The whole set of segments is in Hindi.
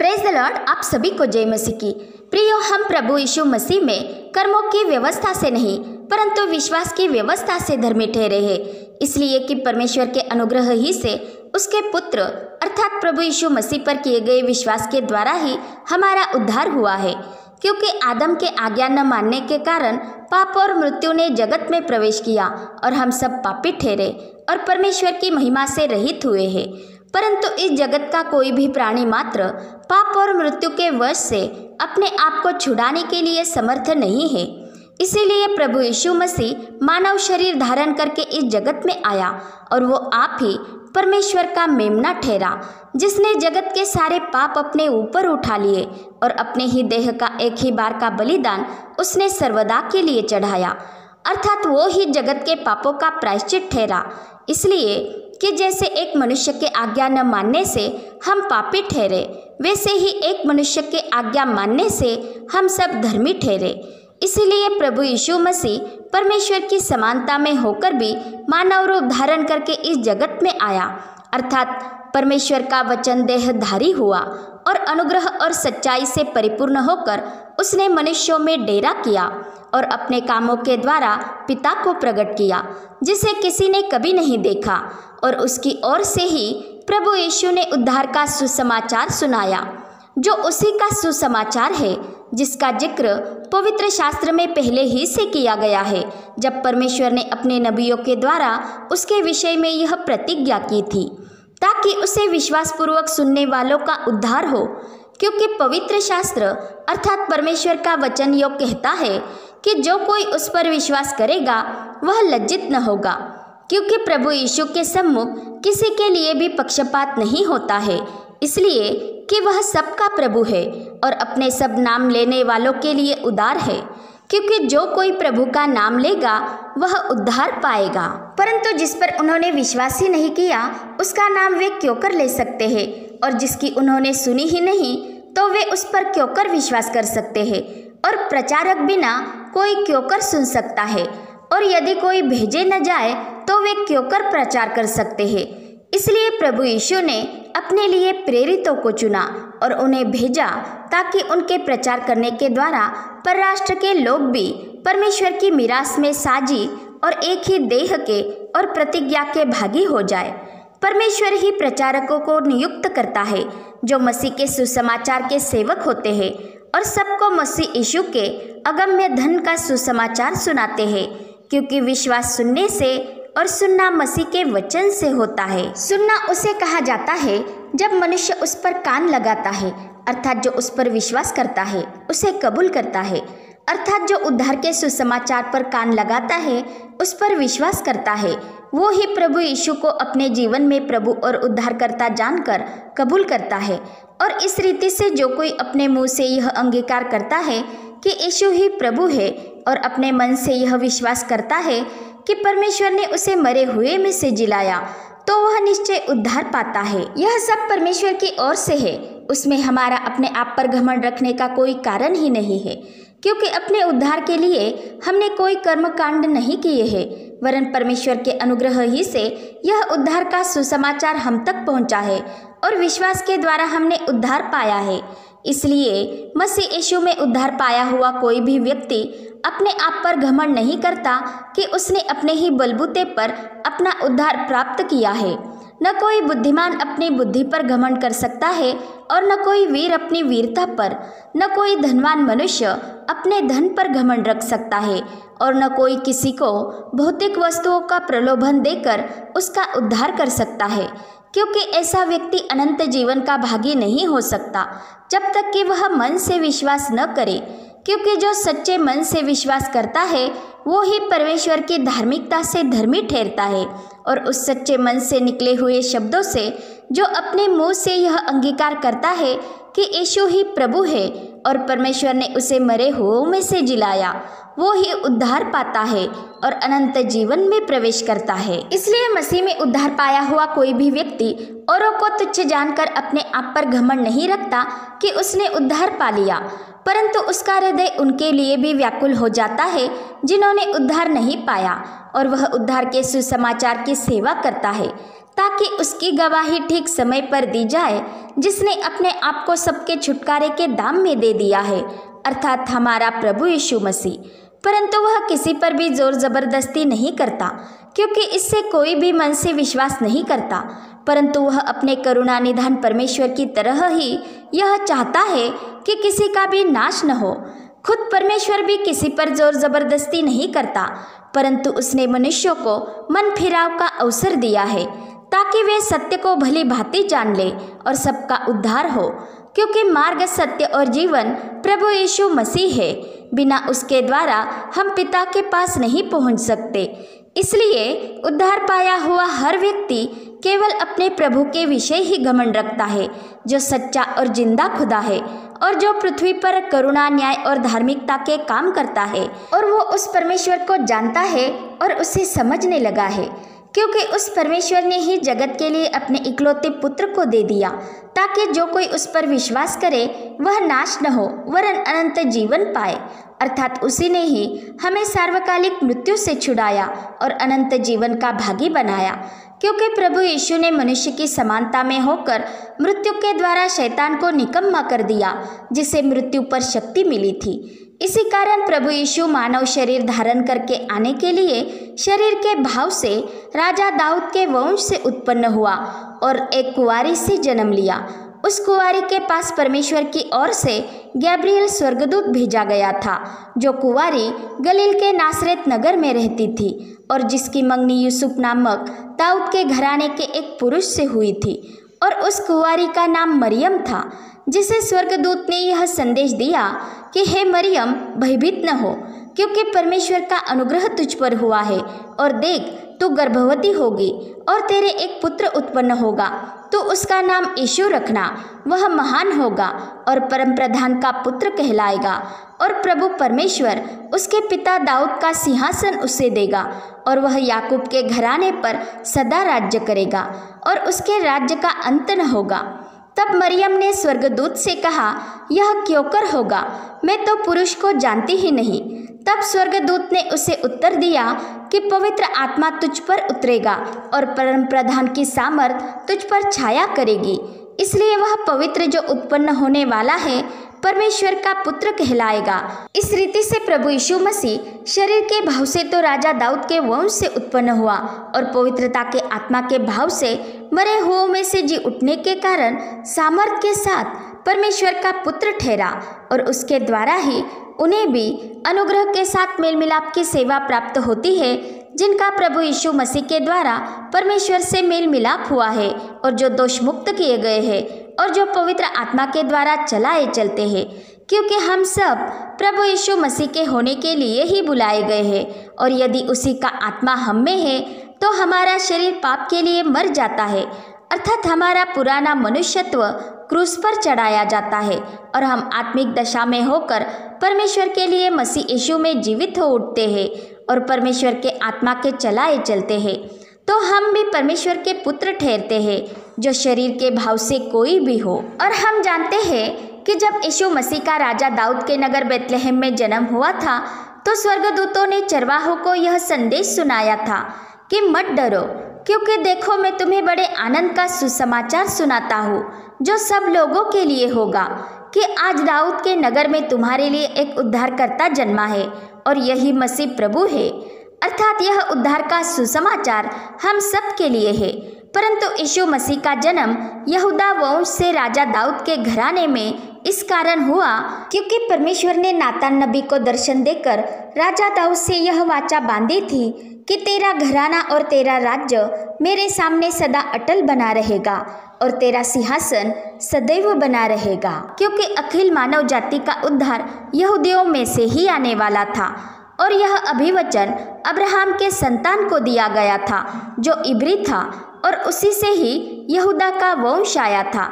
Praise the Lord. आप सभी को जय मसीह की। प्रियो, हम प्रभु यीशु मसीह में कर्मों की व्यवस्था से नहीं परंतु विश्वास की व्यवस्था से धर्मी ठहरे हैं, इसलिए कि परमेश्वर के अनुग्रह ही से उसके पुत्र अर्थात प्रभु यीशु मसीह पर किए गए विश्वास के द्वारा ही हमारा उद्धार हुआ है। क्योंकि आदम के आज्ञा न मानने के कारण पाप और मृत्यु ने जगत में प्रवेश किया और हम सब पापी ठहरे और परमेश्वर की महिमा से रहित हुए हैं। परंतु इस जगत का कोई भी प्राणी मात्र पाप और मृत्यु के वश से अपने आप को छुड़ाने के लिए समर्थ नहीं है। इसीलिए प्रभु यीशु मसीह मानव शरीर धारण करके इस जगत में आया और वो आप ही परमेश्वर का मेमना ठहरा, जिसने जगत के सारे पाप अपने ऊपर उठा लिए और अपने ही देह का एक ही बार का बलिदान उसने सर्वदा के लिए चढ़ाया, अर्थात वो ही जगत के पापों का प्रायश्चित ठहरा। इसलिए कि जैसे एक मनुष्य के आज्ञा न मानने से हम पापी ठहरे, वैसे ही एक मनुष्य के आज्ञा मानने से हम सब धर्मी ठहरे। इसीलिए प्रभु यीशु मसीह परमेश्वर की समानता में होकर भी मानव रूप धारण करके इस जगत में आया, अर्थात परमेश्वर का वचन देहधारी हुआ और अनुग्रह और सच्चाई से परिपूर्ण होकर उसने मनुष्यों में डेरा किया और अपने कामों के द्वारा पिता को प्रकट किया, जिसे किसी ने कभी नहीं देखा। और उसकी ओर से ही प्रभु यीशु ने उद्धार का सुसमाचार सुनाया, जो उसी का सुसमाचार है जिसका जिक्र पवित्र शास्त्र में पहले ही से किया गया है, जब परमेश्वर ने अपने नबियों के द्वारा उसके विषय में यह प्रतिज्ञा की थी, ताकि उसे विश्वासपूर्वक सुनने वालों का उद्धार हो। क्योंकि पवित्र शास्त्र अर्थात परमेश्वर का वचन यो कहता है कि जो कोई उस पर विश्वास करेगा वह लज्जित न होगा, क्योंकि प्रभु यीशु के सम्मुख किसी के लिए भी पक्षपात नहीं होता है, इसलिए कि वह सबका प्रभु है और अपने सब नाम लेने वालों के लिए उदार है। क्योंकि जो कोई प्रभु का नाम लेगा वह उद्धार पाएगा। परंतु जिस पर उन्होंने विश्वास ही नहीं किया उसका नाम वे क्यों कर ले सकते हैं, और जिसकी उन्होंने सुनी ही नहीं तो वे उस पर क्यों कर विश्वास कर सकते हैं। और प्रचारक बिना कोई क्यों कर सुन सकता है, और यदि कोई भेजे न जाए तो वे क्यों कर प्रचार कर सकते हैं। इसलिए प्रभु यीशु ने अपने लिए प्रेरितों को चुना और उन्हें भेजा, ताकि उनके प्रचार करने के द्वारा परराष्ट्र के लोग भी परमेश्वर की मिरास में साझी और एक ही देह के और प्रतिज्ञा के भागी हो जाए। परमेश्वर ही प्रचारकों को नियुक्त करता है, जो मसीह के सुसमाचार के सेवक होते हैं और सबको मसीह यीशु के अगम्य धन का सुसमाचार सुनाते हैं। क्योंकि विश्वास सुनने से और सुनना मसीह के वचन से होता है। सुनना उसे कहा जाता है जब मनुष्य उस पर कान लगाता है, अर्थात जो उस पर विश्वास करता है, उसे कबूल करता है, अर्थात जो उद्धार के सुसमाचार पर कान लगाता है, उस पर विश्वास करता है, वो ही प्रभु यीशु को अपने जीवन में प्रभु और उद्धारकर्ता जानकर कबूल करता है। और इस रीति से जो कोई अपने मुंह से यह अंगीकार करता है कि यीशु ही प्रभु है और अपने मन से यह विश्वास करता है कि परमेश्वर ने उसे मरे हुए में से जिलाया, तो वह निश्चय उद्धार पाता है। यह सब परमेश्वर की ओर से है, उसमें हमारा अपने आप पर घमंड रखने का कोई कारण ही नहीं है। क्योंकि अपने उद्धार के लिए हमने कोई कर्म कांड नहीं किए हैं, वरन परमेश्वर के अनुग्रह ही से यह उद्धार का सुसमाचार हम तक पहुंचा है और विश्वास के द्वारा हमने उद्धार पाया है। इसलिए मसीह यीशु में उद्धार पाया हुआ कोई भी व्यक्ति अपने आप पर घमंड नहीं करता कि उसने अपने ही बलबूते पर अपना उद्धार प्राप्त किया है। न कोई बुद्धिमान अपनी बुद्धि पर घमंड कर सकता है और न कोई वीर अपनी वीरता पर, न कोई धनवान मनुष्य अपने धन पर घमंड रख सकता है, और न कोई किसी को भौतिक वस्तुओं का प्रलोभन देकर उसका उद्धार कर सकता है। क्योंकि ऐसा व्यक्ति अनंत जीवन का भागी नहीं हो सकता जब तक कि वह मन से विश्वास न करे। क्योंकि जो सच्चे मन से विश्वास करता है वो ही परमेश्वर की धार्मिकता से धर्मी ठहरता है, और उस सच्चे मन से निकले हुए शब्दों से जो अपने मुंह से यह अंगीकार करता है कि यीशु ही प्रभु है और परमेश्वर ने उसे मरे हुओं में से जिलाया, वो ही उद्धार पाता है और अनंत जीवन में प्रवेश करता है। इसलिए मसीह में उद्धार पाया हुआ कोई भी व्यक्ति औरों को तुच्छ जानकर अपने आप पर घमंड नहीं रखता कि उसने उद्धार पा लिया, परंतु उसका हृदय उनके लिए भी व्याकुल हो जाता है जिन्होंने उद्धार नहीं पाया, और वह उद्धार के सुसमाचार की सेवा करता है, ताकि उसकी गवाही ठीक समय पर दी जाए, जिसने अपने आप को सबके छुटकारे के दाम में दे दिया है, अर्थात हमारा प्रभु यीशु मसीह। परंतु वह किसी पर भी जोर जबरदस्ती नहीं करता, क्योंकि इससे कोई भी मन से विश्वास नहीं करता, परंतु वह अपने करुणा निधान परमेश्वर की तरह ही यह चाहता है कि किसी का भी नाश न हो। खुद परमेश्वर भी किसी पर जोर जबरदस्ती नहीं करता, परंतु उसने मनुष्यों को मन फिराव का अवसर दिया है, ताकि वे सत्य को भली भांति जान ले और सबका उद्धार हो। क्योंकि मार्ग, सत्य और जीवन प्रभु यीशु मसीह है। बिना उसके द्वारा हम पिता के पास नहीं पहुंच सकते। इसलिए उद्धार पाया हुआ हर व्यक्ति केवल अपने प्रभु के विषय ही घमंड रखता है, जो सच्चा और जिंदा खुदा है और जो पृथ्वी पर करुणा, न्याय और धार्मिकता के काम करता है। और वो उस परमेश्वर को जानता है और उसे समझने लगा है, क्योंकि उस परमेश्वर ने ही जगत के लिए अपने इकलौते पुत्र को दे दिया, ताकि जो कोई उस पर विश्वास करे वह नाश न हो वरन अनंत जीवन पाए। अर्थात उसी ने ही हमें सार्वकालिक मृत्यु से छुड़ाया और अनंत जीवन का भागी बनाया। क्योंकि प्रभु यीशु ने मनुष्य की समानता में होकर मृत्यु के द्वारा शैतान को निकम्मा कर दिया, जिसे मृत्यु पर शक्ति मिली थी। इसी कारण प्रभु यीशु मानव शरीर धारण करके आने के लिए शरीर के भाव से राजा दाऊद के वंश से उत्पन्न हुआ और एक कुंवारी से जन्म लिया। उस कुंवारी के पास परमेश्वर की ओर से गैब्रियल स्वर्गदूत भेजा गया था, जो कुंवारी गलील के नासरेत नगर में रहती थी और जिसकी मंगनी यूसुफ नामक दाऊद के घराने के एक पुरुष से हुई थी। और उस कुंवारी का नाम मरियम था, जिसे स्वर्गदूत ने यह संदेश दिया कि हे मरियम, भयभीत न हो, क्योंकि परमेश्वर का अनुग्रह तुझ पर हुआ है। और देख, तू गर्भवती होगी और तेरे एक पुत्र उत्पन्न होगा, तो उसका नाम यीशु रखना। वह महान होगा और परम प्रधान का पुत्र कहलाएगा। और प्रभु परमेश्वर उसके पिता दाऊद का सिंहासन उसे देगा और वह याकूब के घराने पर सदा राज्य करेगा और उसके राज्य का अंत न होगा। तब मरियम ने स्वर्गदूत से कहा, यह क्यों कर होगा? मैं तो पुरुष को जानती ही नहीं। तब स्वर्गदूत ने उसे उत्तर दिया कि पवित्र आत्मा तुझ पर उतरेगा और परम प्रधान की सामर्थ तुझ पर छाया करेगी, इसलिए वह पवित्र जो उत्पन्न होने वाला है परमेश्वर का पुत्र कहलाएगा। इस रीति से प्रभु यीशु मसीह शरीर के भाव से तो राजा दाऊद के वंश से उत्पन्न हुआ और पवित्रता के आत्मा के भाव से मरे हुओं में से जी उठने के कारण सामर्थ के साथ परमेश्वर का पुत्र ठहरा। और उसके द्वारा ही उन्हें भी अनुग्रह के साथ मेल मिलाप की सेवा प्राप्त होती है, जिनका प्रभु यीशु मसीह के द्वारा परमेश्वर से मेल मिलाप हुआ है और जो दोष मुक्त किए गए हैं और जो पवित्र आत्मा के द्वारा चलाए चलते हैं। क्योंकि हम सब प्रभु यीशु मसीह के होने के लिए ही बुलाए गए हैं, और यदि उसी का आत्मा हम में है तो हमारा शरीर पाप के लिए मर जाता है, अर्थात हमारा पुराना मनुष्यत्व क्रूस पर चढ़ाया जाता है और हम आत्मिक दशा में होकर परमेश्वर के लिए मसीह यीशु में जीवित हो उठते हैं और परमेश्वर के आत्मा के चलाए चलते हैं। तो हम भी परमेश्वर के पुत्र ठहरते हैं, जो शरीर के भाव से कोई भी हो। और हम जानते हैं कि जब यीशु मसीह का राजा दाऊद के नगर बेतलहम में जन्म हुआ था, तो स्वर्गदूतों ने चरवाहों को यह संदेश सुनाया था कि मत डरो, क्योंकि देखो मैं तुम्हें बड़े आनंद का सुसमाचार सुनाता हूँ, जो सब लोगों के लिए होगा, कि आज दाऊद के नगर में तुम्हारे लिए एक उद्धारकर्ता जन्मा है और यही मसीह प्रभु है। अर्थात यह उद्धार का सुसमाचार हम सब के लिए है। परंतु यीशु मसीह का जन्म यहूदा वंश से राजा दाऊद के घराने में इस कारण हुआ क्योंकि परमेश्वर ने नातान नबी को दर्शन देकर राजा दाऊद से यह वाचा बांधी थी कि तेरा घराना और तेरा राज्य मेरे सामने सदा अटल बना रहेगा और तेरा सिंहासन सदैव बना रहेगा। क्योंकि अखिल मानव जाति का उद्धार यहूदियों में से ही आने वाला था और यह अभिवचन अब्राहम के संतान को दिया गया था, जो इब्री था, और उसी से ही यहूदा का वंश आया था।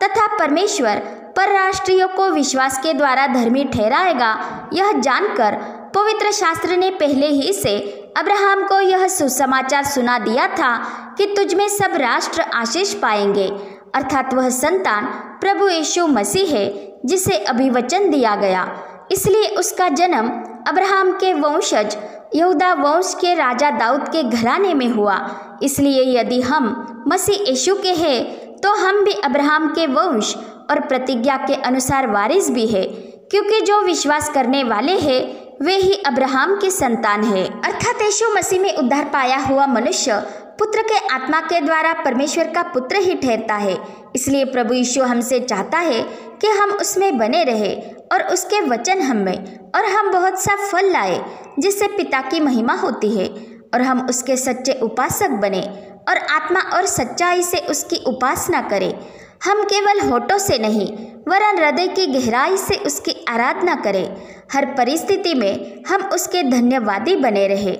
तथा परमेश्वर परराष्ट्रीयों को विश्वास के द्वारा धर्मी ठहराएगा, यह जानकर पवित्र शास्त्र ने पहले ही से अब्राहम को यह सुसमाचार सुना दिया था कि तुझमें सब राष्ट्र आशीष पाएंगे। अर्थात वह संतान प्रभु यीशु मसीह है, जिसे अभिवचन दिया गया। इसलिए उसका जन्म अब्राहम के वंशज यहूदा वंश के राजा दाऊद के घराने में हुआ। इसलिए यदि हम मसीह यीशु के हैं तो हम भी अब्राहम के वंश और प्रतिज्ञा के अनुसार वारिस भी है, क्योंकि जो विश्वास करने वाले हैं वे ही अब्राहम की संतान है। अर्थात यीशु मसीह में उद्धार पाया हुआ मनुष्य पुत्र के आत्मा के द्वारा परमेश्वर का पुत्र ही ठहरता है। इसलिए प्रभु यीशु हमसे चाहता है कि हम उसमें बने रहे और उसके वचन हम में और हम बहुत सा फल लाए, जिससे पिता की महिमा होती है, और हम उसके सच्चे उपासक बने और आत्मा और सच्चाई से उसकी उपासना करें। हम केवल होठों से नहीं वरन हृदय की गहराई से उसकी आराधना करें। हर परिस्थिति में हम उसके धन्यवादी बने रहे।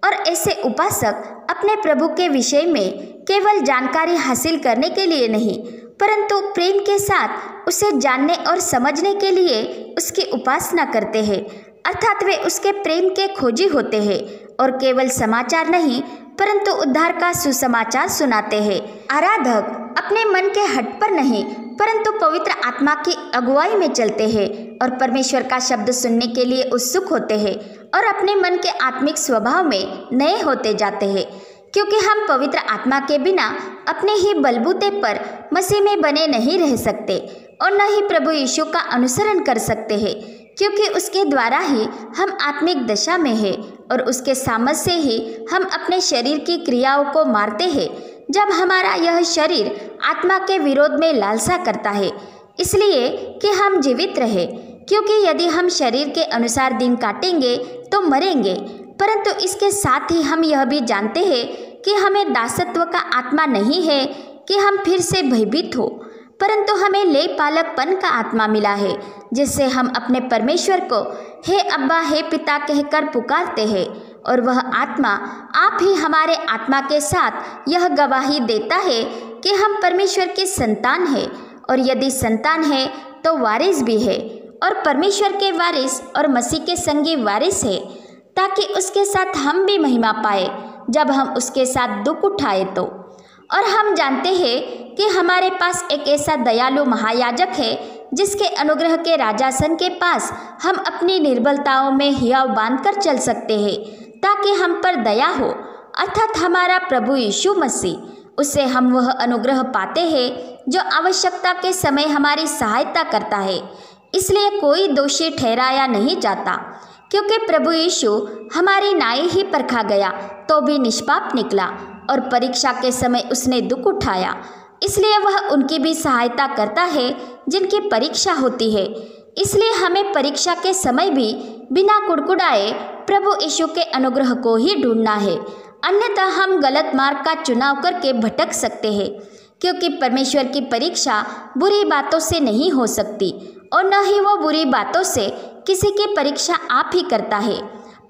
और ऐसे उपासक अपने प्रभु के विषय में केवल जानकारी हासिल करने के लिए नहीं, परंतु प्रेम के साथ उसे जानने और समझने के लिए उसकी उपासना करते हैं। अर्थात वे उसके प्रेम के खोजी होते हैं और केवल समाचार नहीं परंतु उद्धार का सुसमाचार सुनाते हैं। आराधक अपने मन के हट पर नहीं परंतु पवित्र आत्मा की अगुवाई में चलते हैं और परमेश्वर का शब्द सुनने के लिए उत्सुक होते हैं और अपने मन के आत्मिक स्वभाव में नए होते जाते हैं, क्योंकि हम पवित्र आत्मा के बिना अपने ही बलबूते पर मसीह में बने नहीं रह सकते और न ही प्रभु यीशु का अनुसरण कर सकते हैं, क्योंकि उसके द्वारा ही हम आत्मिक दशा में हैं और उसके सामर्थ से ही हम अपने शरीर की क्रियाओं को मारते हैं, जब हमारा यह शरीर आत्मा के विरोध में लालसा करता है, इसलिए कि हम जीवित रहे। क्योंकि यदि हम शरीर के अनुसार दिन काटेंगे तो मरेंगे, परंतु इसके साथ ही हम यह भी जानते हैं कि हमें दासत्व का आत्मा नहीं है कि हम फिर से भयभीत हो, परंतु हमें ले पालकपन का आत्मा मिला है, जिससे हम अपने परमेश्वर को हे अब्बा हे पिता कहकर पुकारते हैं। और वह आत्मा आप ही हमारे आत्मा के साथ यह गवाही देता है कि हम परमेश्वर की संतान है, और यदि संतान है तो वारिस भी है, और परमेश्वर के वारिस और मसीह के संगी वारिस है, ताकि उसके साथ हम भी महिमा पाए जब हम उसके साथ दुख उठाए तो। और हम जानते हैं कि हमारे पास एक ऐसा दयालु महायाजक है जिसके अनुग्रह के राजासन के पास हम अपनी निर्बलताओं में हियाव बांधकर चल सकते हैं, ताकि हम पर दया हो, अर्थात हमारा प्रभु यीशु मसीह। उससे हम वह अनुग्रह पाते हैं जो आवश्यकता के समय हमारी सहायता करता है। इसलिए कोई दोषी ठहराया नहीं जाता, क्योंकि प्रभु यीशु हमारी नाई ही परखा गया तो भी निष्पाप निकला, और परीक्षा के समय उसने दुख उठाया। इसलिए वह उनकी भी सहायता करता है जिनकी परीक्षा होती है। इसलिए हमें परीक्षा के समय भी बिना कुड़कुड़ाए प्रभु यीशु के अनुग्रह को ही ढूंढना है, अन्यथा हम गलत मार्ग का चुनाव करके भटक सकते हैं। क्योंकि परमेश्वर की परीक्षा बुरी बातों से नहीं हो सकती, और न ही वो बुरी बातों से किसी की परीक्षा आप ही करता है,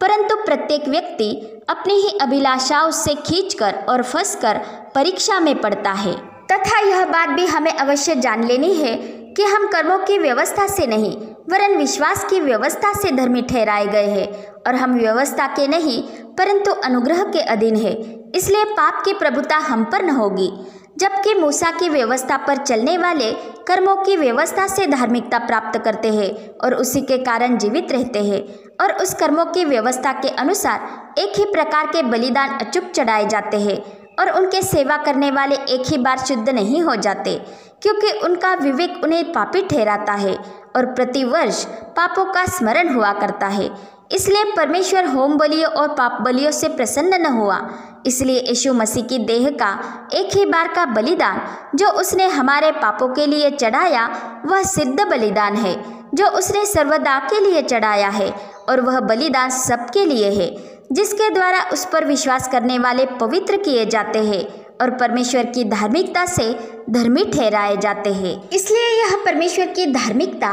परंतु प्रत्येक व्यक्ति अपनी ही अभिलाषाओं से खींचकर और फंसकर परीक्षा में पड़ता है। तथा यह बात भी हमें अवश्य जान लेनी है कि हम कर्मों की व्यवस्था से नहीं वरन विश्वास की व्यवस्था से धर्मी ठहराए गए हैं, और हम व्यवस्था के नहीं परंतु अनुग्रह के अधीन है। इसलिए पाप की प्रभुता हम पर न होगी, जबकि मूसा की व्यवस्था पर चलने वाले कर्मों की व्यवस्था से धार्मिकता प्राप्त करते हैं और उसी के कारण जीवित रहते हैं, और उस कर्मों की व्यवस्था के अनुसार एक ही प्रकार के बलिदान अचूक चढ़ाए जाते हैं, और उनके सेवा करने वाले एक ही बार शुद्ध नहीं हो जाते, क्योंकि उनका विवेक उन्हें पापी ठहराता है और प्रतिवर्ष पापों का स्मरण हुआ करता है। इसलिए परमेश्वर होम बलियों और पाप बलियों से प्रसन्न न हुआ। इसलिए यीशु मसीह की देह का एक ही बार का बलिदान जो उसने हमारे पापों के लिए चढ़ाया, वह सिद्ध बलिदान है जो उसने सर्वदा के लिए चढ़ाया है, और वह बलिदान सबके लिए है, जिसके द्वारा उस पर विश्वास करने वाले पवित्र किए जाते हैं और परमेश्वर की धार्मिकता से धर्मी ठहराए जाते हैं। इसलिए यह परमेश्वर की धार्मिकता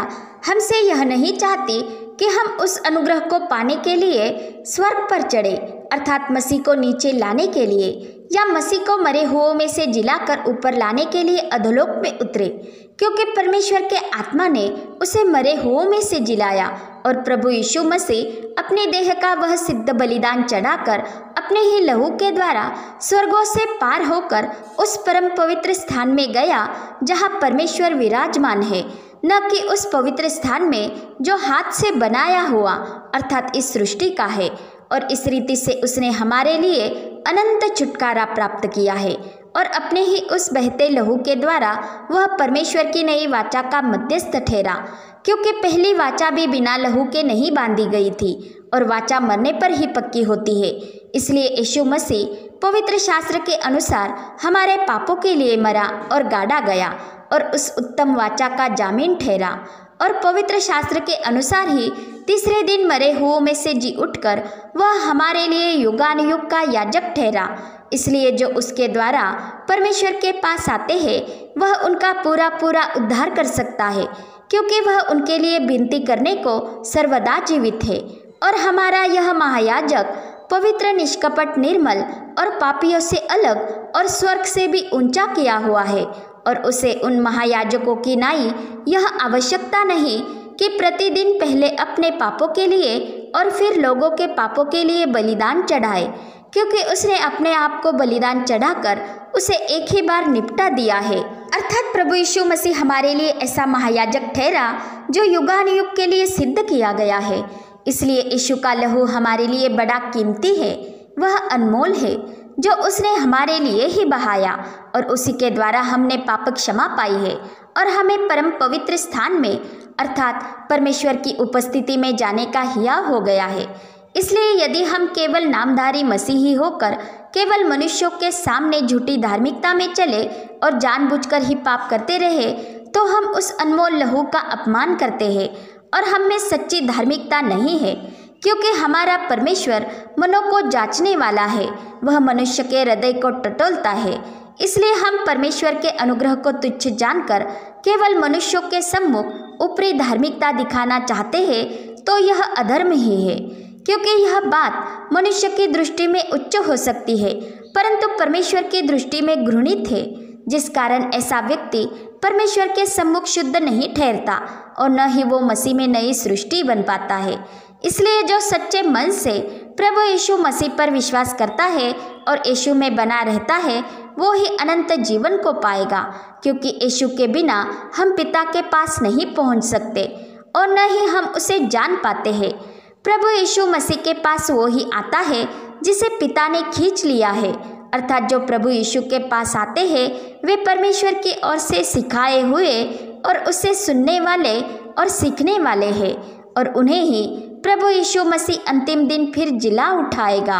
हमसे यह नहीं चाहती कि हम उस अनुग्रह को पाने के लिए स्वर्ग पर चढ़े, अर्थात मसीह को नीचे लाने के लिए, या मसीह को मरे हुओं में से जिलाकर ऊपर लाने के लिए अधोलोक में उतरे, क्योंकि परमेश्वर के आत्मा ने उसे मरे हुओं में से जिलाया, और प्रभु यीशु मसीह अपने देह का वह सिद्ध बलिदान चढ़ाकर अपने ही लहू के द्वारा स्वर्गों से पार होकर उस परम पवित्र स्थान में गया जहाँ परमेश्वर विराजमान है, न कि उस पवित्र स्थान में जो हाथ से बनाया हुआ अर्थात इस सृष्टि का है। और इस रीति से उसने हमारे लिए अनंत छुटकारा प्राप्त किया है और अपने ही उस बहते लहू के द्वारा वह परमेश्वर की नई वाचा का मध्यस्थ ठहरा, क्योंकि पहली वाचा भी बिना लहू के नहीं बांधी गई थी और वाचा मरने पर ही पक्की होती है। इसलिए यीशु मसीह पवित्र शास्त्र के अनुसार हमारे पापों के लिए मरा और गाड़ा गया और उस उत्तम वाचा का जामीन ठहरा और पवित्र शास्त्र के अनुसार ही तीसरे दिन मरे हुओं में से जी उठकर वह हमारे लिए युगानुयुग का याजक ठहरा। इसलिए जो उसके द्वारा परमेश्वर के पास आते हैं वह उनका पूरा पूरा उद्धार कर सकता है, क्योंकि वह उनके लिए विनती करने को सर्वदा जीवित है। और हमारा यह महायाजक पवित्र, निष्कपट, निर्मल और पापियों से अलग और स्वर्ग से भी ऊंचा किया हुआ है और उसे उन महायाजकों की नाई यह आवश्यकता नहीं कि प्रतिदिन पहले अपने पापों के लिए और फिर लोगों के पापों के लिए बलिदान चढ़ाए, क्योंकि उसने अपने आप को बलिदान चढ़ाकर उसे एक ही बार निपटा दिया है। अर्थात प्रभु यीशु मसीह हमारे लिए ऐसा महायाजक ठहरा जो युगानुयुग के लिए सिद्ध किया गया है। इसलिए यीशु का लहू हमारे लिए बड़ा कीमती है, वह अनमोल है, जो उसने हमारे लिए ही बहाया और उसी के द्वारा हमने पाप क्षमा पाई है और हमें परम पवित्र स्थान में अर्थात परमेश्वर की उपस्थिति में जाने का हिया हो गया है। इसलिए यदि हम केवल नामधारी मसीही होकर केवल मनुष्यों के सामने झूठी धार्मिकता में चले और जानबूझकर ही पाप करते रहे तो हम उस अनमोल लहू का अपमान करते हैं और हम में सच्ची धार्मिकता नहीं है, क्योंकि हमारा परमेश्वर मनों को जांचने वाला है, वह मनुष्य के हृदय को टटोलता है। इसलिए हम परमेश्वर के अनुग्रह को तुच्छ जानकर केवल मनुष्यों के सम्मुख ऊपरी धार्मिकता दिखाना चाहते हैं तो यह अधर्म ही है, क्योंकि यह बात मनुष्य की दृष्टि में उच्च हो सकती है परंतु परमेश्वर की दृष्टि में घृणित है, जिस कारण ऐसा व्यक्ति परमेश्वर के सम्मुख शुद्ध नहीं ठहरता और न ही वो मसीह में नई सृष्टि बन पाता है। इसलिए जो सच्चे मन से प्रभु यीशु मसीह पर विश्वास करता है और यीशु में बना रहता है वो ही अनंत जीवन को पाएगा, क्योंकि यीशु के बिना हम पिता के पास नहीं पहुंच सकते और न ही हम उसे जान पाते हैं। प्रभु यीशु मसीह के पास वो ही आता है जिसे पिता ने खींच लिया है, अर्थात जो प्रभु यीशु के पास आते हैं वे परमेश्वर की ओर से सिखाए हुए और उसे सुनने वाले और सीखने वाले हैं और उन्हें ही प्रभु यीशु मसीह अंतिम दिन फिर जिला उठाएगा।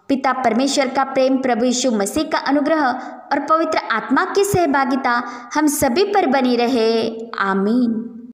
पिता परमेश्वर का प्रेम, प्रभु यीशु मसीह का अनुग्रह और पवित्र आत्मा की सहभागिता हम सभी पर बनी रहे। आमीन।